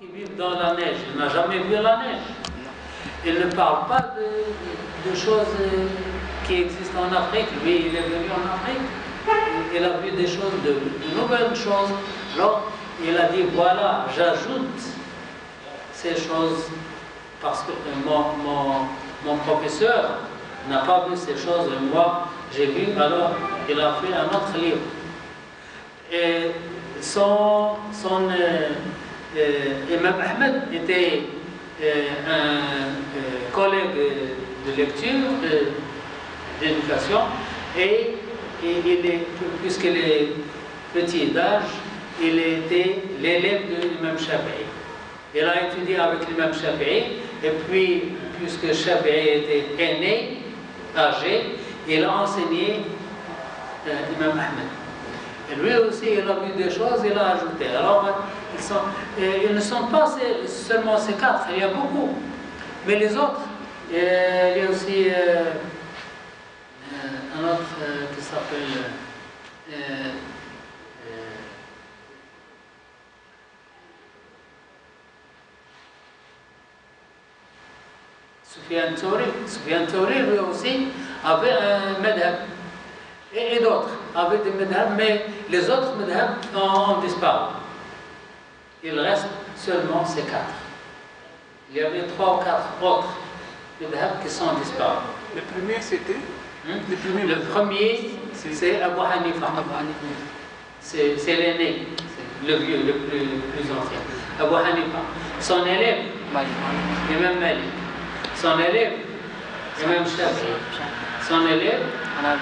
qui vivent dans la neige, il n'a jamais vu la neige. Il ne parle pas de choses qui existent en Afrique. Lui, il est venu en Afrique. Il a vu des choses, de nouvelles choses. Alors, il a dit, voilà, j'ajoute ces choses parce que mon professeur n'a pas vu ces choses et moi, j'ai vu. Alors, il a fait un autre livre. Et son Imam Ahmed était un collègue de lecture, d'éducation, et puisqu'il est petit d'âge, il était l'élève de l'imam Shafi'i. Il a étudié avec l'imam Shafi'i, et puis, puisque Shafi'i était aîné, âgé, il a enseigné l'imam Ahmed. Et lui aussi, il a vu des choses, il a ajouté. Alors, ils ne sont pas seulement ces quatre, il y a beaucoup. Mais les autres, il y a aussi un autre qui s'appelle Sufyan Thawri. Sufyan Thawri, lui aussi, avait un madhab. Et d'autres avaient des madhabs, mais les autres madhabs ont disparu. Il reste seulement ces quatre. Il y avait 3 ou 4 autres madhabs qui sont disparus. Le premier, c'était Le premier, c'est Abu Hanifa. C'est l'aîné, le vieux, le plus ancien. Abu Hanifa. Son élève, Imam Malik. Son élève, Imam Shafi'i. Son élève, Imam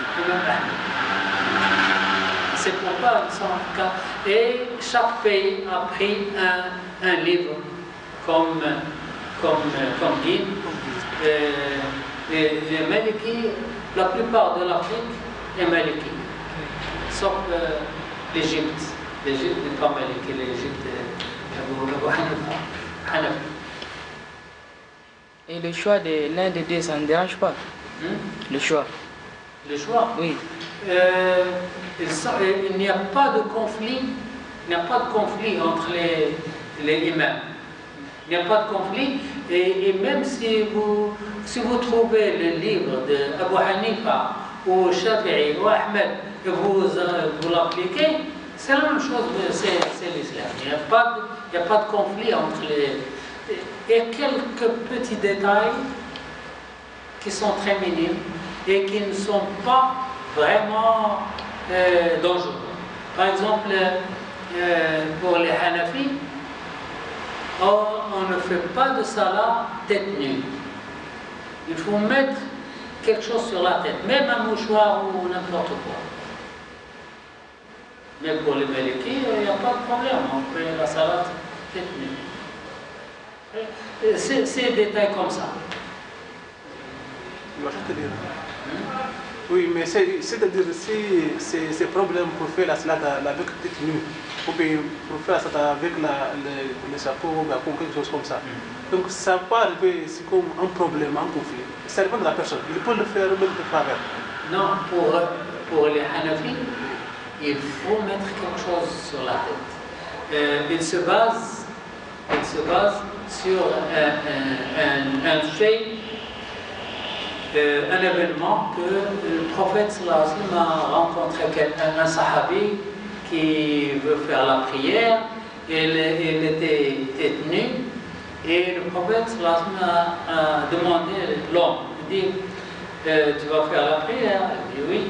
Ahmed. C'est pourquoi ils sont en cas. Et chaque pays a pris un livre comme guide. Les Malikis, la plupart de l'Afrique est Maliki. Sauf l'Égypte. L'Égypte n'est pas Maliki, l'Égypte est Abu Hanifa. Et le choix de l'un des deux, ça ne dérange pas? Le choix. Le choix? Oui. Il n'y a pas de conflit. Il n'y a pas de conflit entre les imams. Il n'y a pas de conflit. Et même si vous trouvez le livre d'Abu Hanifa ou Shafi'i ou Ahmed et vous l'appliquez, c'est la même chose, c'est l'islam. Il n'y a pas de conflit entre les... Il y a quelques petits détails qui sont très minimes et qui ne sont pas vraiment dangereux. Par exemple, pour les Hanafis, on ne fait pas de salat tête nue. Il faut mettre quelque chose sur la tête, même un mouchoir ou n'importe quoi. Mais pour les Malikis, il n'y a pas de problème, on fait la salat tête nue. C'est des détails comme ça. Oui, mais c'est-à-dire si c'est problème pour faire la salade avec tête nue, ou bien pour faire la salade avec le chapeau ou quelque chose comme ça. Donc ça peut arriver, c'est comme un problème, un conflit. Ça dépend de la personne. Il peut le faire même de travers. Non, pour les Hanafis, il faut mettre quelque chose sur la tête. Il se base sur un fait, un événement que le prophète sallallahu alayhi wa sallam a rencontré un sahabi qui veut faire la prière. Il était tête nue et le prophète sallallahu alayhi wa sallam a demandé l'homme. Il dit, tu vas faire la prière? Il dit oui.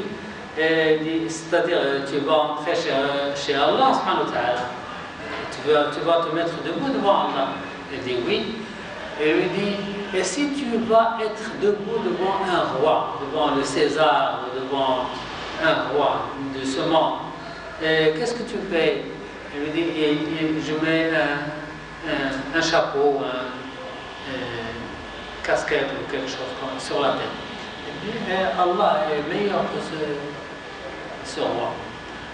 C'est-à-dire tu vas entrer chez Allah subhanahu wa ta'ala. Tu vas te mettre debout devant Allah. Il dit oui. Et lui dit, et si tu vas être debout devant un roi, devant le César, devant un roi de ce monde, qu'est-ce que tu fais? Il lui dit, je mets un chapeau, une casquette ou quelque chose comme sur la tête. Il dit, Allah est meilleur que ce roi.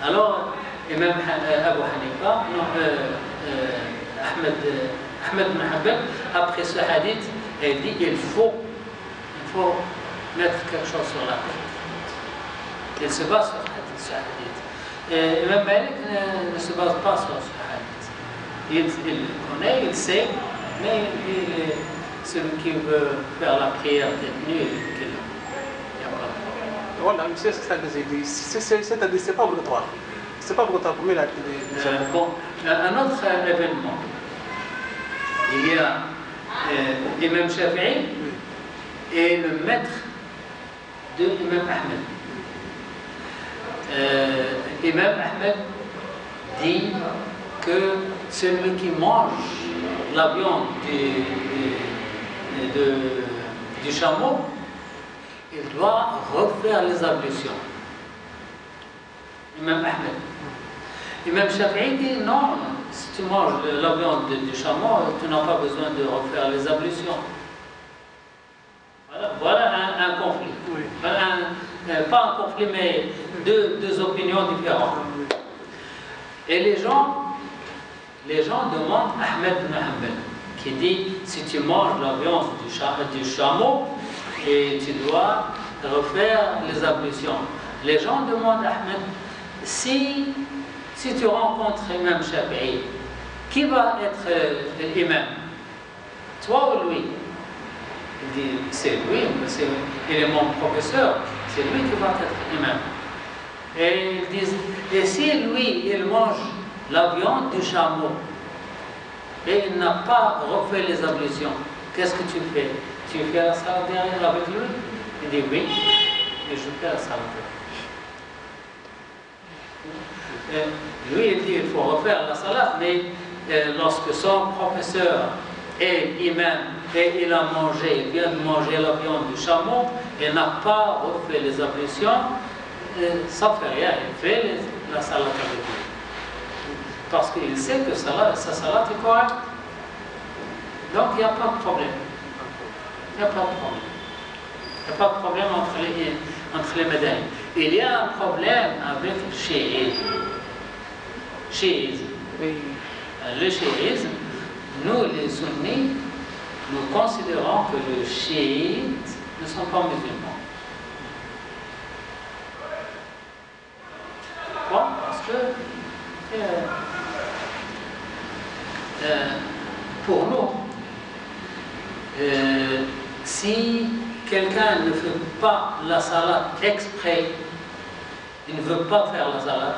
Alors, et même Abu Hanifa, Ahmed bin Hanbal, après ce hadith, il dit il faut mettre quelque chose sur la tête. Il se base sur ce hadith. Et même Malik ne se base pas sur ce hadith. il connaît, il sait, mais celui qui veut faire la prière tête nue, il n'y a pas de problème. Voilà, c'est ce que ça dit. C'est-à-dire, c'est pas obligatoire. C'est pas obligatoire pour moi. Bon, un autre événement. Il y a l'imam Shafi'i et le maître de l'imam Ahmed. L'imam Ahmed dit que celui qui mange la viande du chameau, il doit refaire les ablutions. L'imam Ahmed. L'imam Shafi'i dit non, si tu manges la viande du chameau, tu n'as pas besoin de refaire les ablutions. Voilà un conflit. Oui. Pas un conflit, mais deux opinions différentes. Et les gens demandent Ahmed ibn Hanbal, qui dit si tu manges la viande du chameau, et tu dois refaire les ablutions. Les gens demandent à Ahmed, si tu rencontres l'imam Shafi'i, qui va être l'imam? Toi ou lui? Il dit, c'est lui, il est mon professeur, c'est lui qui va être imam. Et ils disent, et si lui, il mange la viande du chameau, et il n'a pas refait les ablutions, qu'est-ce que tu fais? Tu fais la salat derrière avec lui? Il dit oui, et je fais la salat. Lui, il dit il faut refaire la salat, mais lorsque son professeur est imam et il a mangé, il vient de manger la viande du chameau et n'a pas refait les ablutions, ça ne fait rien, il fait la salat avec lui. Parce qu'il sait que sa salat est correcte. Donc il n'y a pas de problème. Il n'y a pas de problème. Il n'y a pas de problème entre les médailles. Il y a un problème avec le chiisme. Oui. Le chiisme, nous les sunnis, nous considérons que les chiites ne sont pas musulmans. Pourquoi? Parce que pour nous, si quelqu'un ne fait pas la salat exprès, il ne veut pas faire la salat,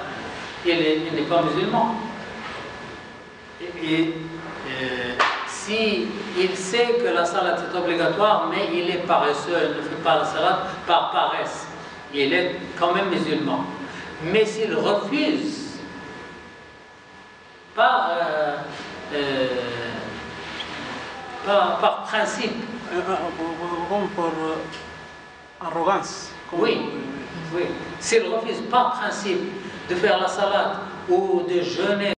il n'est pas musulman. Et si il sait que la salat est obligatoire, mais il est paresseux, il ne fait pas la salat par paresse, il est quand même musulman. Mais s'il refuse, par principe, Comme pour arrogance. oui. S'il refuse par principe de faire la salat ou de jeûner